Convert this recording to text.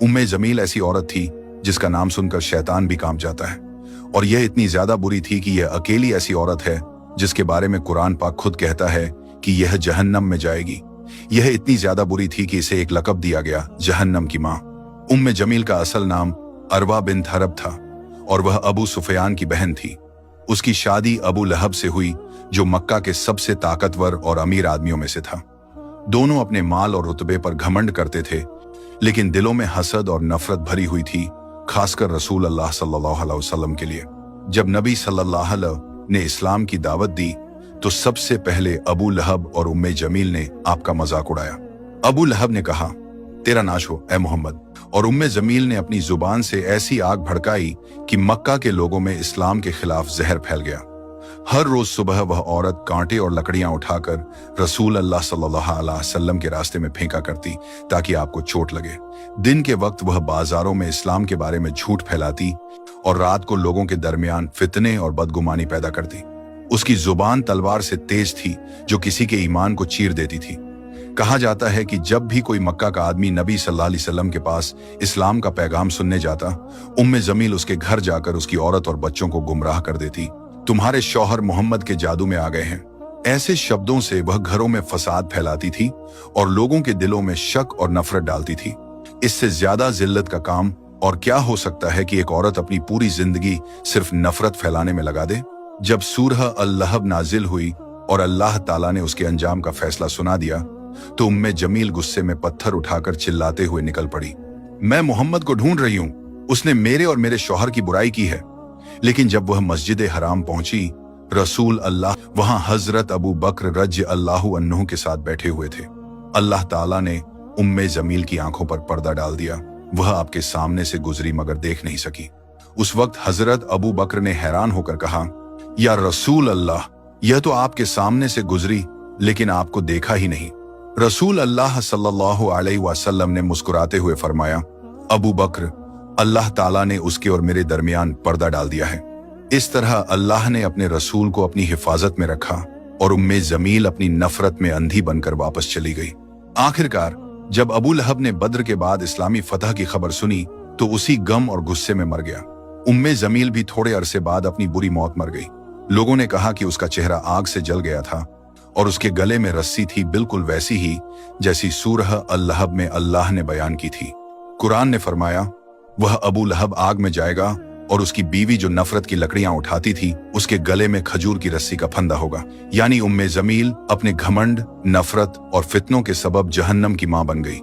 उम्मे जमील ऐसी औरत थी जिसका नाम सुनकर शैतान भी कांप जाता है, और यह इतनी ज्यादा बुरी थी कि यह अकेली ऐसी औरत है जिसके बारे में कुरान पाक खुद कहता है कि यह जहन्नम में जाएगी। यह इतनी ज्यादा बुरी थी कि इसे एक लक़ब दिया गया, जहन्नम की माँ। उम्मे जमील का असल नाम अरवा बिन्त हरब था और वह अबू सुफियान की बहन थी। उसकी शादी अबू लहब से हुई, जो मक्का के सबसे ताकतवर और अमीर आदमियों में से था। दोनों अपने माल और रुतबे पर घमंड करते थे, लेकिन दिलों में हसद और नफरत भरी हुई थी, खासकर रसूल अल्लाह सल्लल्लाहु अलैहि वसल्लम के लिए। जब नबी सल्लल्लाहु अलैहि ने इस्लाम की दावत दी तो सबसे पहले अबू लहब और उम्मे जमील ने आपका मजाक उड़ाया। अबू लहब ने कहा, तेरा नाश हो ए मोहम्मद, और उम्मे जमील ने अपनी जुबान से ऐसी आग भड़काई कि मक्का के लोगों में इस्लाम के खिलाफ जहर फैल गया। हर रोज सुबह वह औरत कांटे और लकड़ियां उठाकर रसूल अल्लाह सल्लल्लाहु अलैहि वसल्लम के रास्ते में फेंका करती ताकि आपको चोट लगे। दिन के वक्त वह बाजारों में इस्लाम के बारे में झूठ फैलाती और रात को लोगों के दरमियान फितने और बदगुमानी पैदा करती। उसकी जुबान तलवार से तेज थी जो किसी के ईमान को चीर देती थी। कहा जाता है कि जब भी कोई मक्का का आदमी नबी सल्लल्लाहु अलैहि वसल्लम के पास इस्लाम का पैगाम सुनने जाता, उम्मे जमील उसके घर जाकर उसकी औरत और बच्चों को गुमराह कर देती। तुम्हारे शौहर मोहम्मद के जादू में आ गए हैं। ऐसे शब्दों से वह घरों में फसाद फैलाती थी और लोगों के दिलों में शक और नफरत डालती थी। इससे ज्यादा जिल्लत का काम और क्या हो सकता है कि एक औरत अपनी पूरी जिंदगी सिर्फ नफरत फैलाने में लगा दे। जब सूरह अल-लहब नाजिल हुई और अल्लाह ताला ने उसके अंजाम का फैसला सुना दिया तो उम्मे जमील गुस्से में पत्थर उठाकर चिल्लाते हुए निकल पड़ी, मैं मोहम्मद को ढूंढ रही हूँ, उसने मेरे और मेरे शौहर की बुराई की है। लेकिन जब वह मस्जिद हराम पहुंची, रसूल अल्लाह वहां हजरत अबू बकर रज़ी अल्लाहु अन्हु के साथ बैठे हुए थे। अल्लाह ताला ने उम्मे जमील की आंखों पर पर्दा डाल दिया। वह आपके सामने से गुजरी मगर देख नहीं सकी। उस वक्त हजरत अबू बकर ने हैरान होकर कहा, या रसूल अल्लाह, यह तो आपके सामने से गुजरी लेकिन आपको देखा ही नहीं। रसूल अल्लाह सल्लल्लाहु अलैहि वसल्लम ने मुस्कुराते हुए फरमाया, अबू बकर, अल्लाह ताला ने उसके और मेरे दरमियान पर्दा डाल दिया है। इस तरह अल्लाह ने अपने रसूल को अपनी हिफाजत में रखा और उम्मे जमील अपनी नफरत में अंधी बनकर वापस चली गई। आखिरकार जब अबू लहब ने बद्र के बाद इस्लामी फतह की खबर सुनी तो उसी गम और गुस्से में मर गया। उम्मे जमील भी थोड़े अरसे बाद अपनी बुरी मौत मर गई। लोगों ने कहा कि उसका चेहरा आग से जल गया था और उसके गले में रस्सी थी, बिल्कुल वैसी ही जैसी सूरह अल-लहब में अल्लाह ने बयान की थी। कुरान ने फरमाया, वह अबू लहब आग में जाएगा और उसकी बीवी जो नफरत की लकड़ियां उठाती थी उसके गले में खजूर की रस्सी का फंदा होगा। यानी उम्मे जमील अपने घमंड, नफरत और फितनों के सबब जहन्नम की मां बन गई।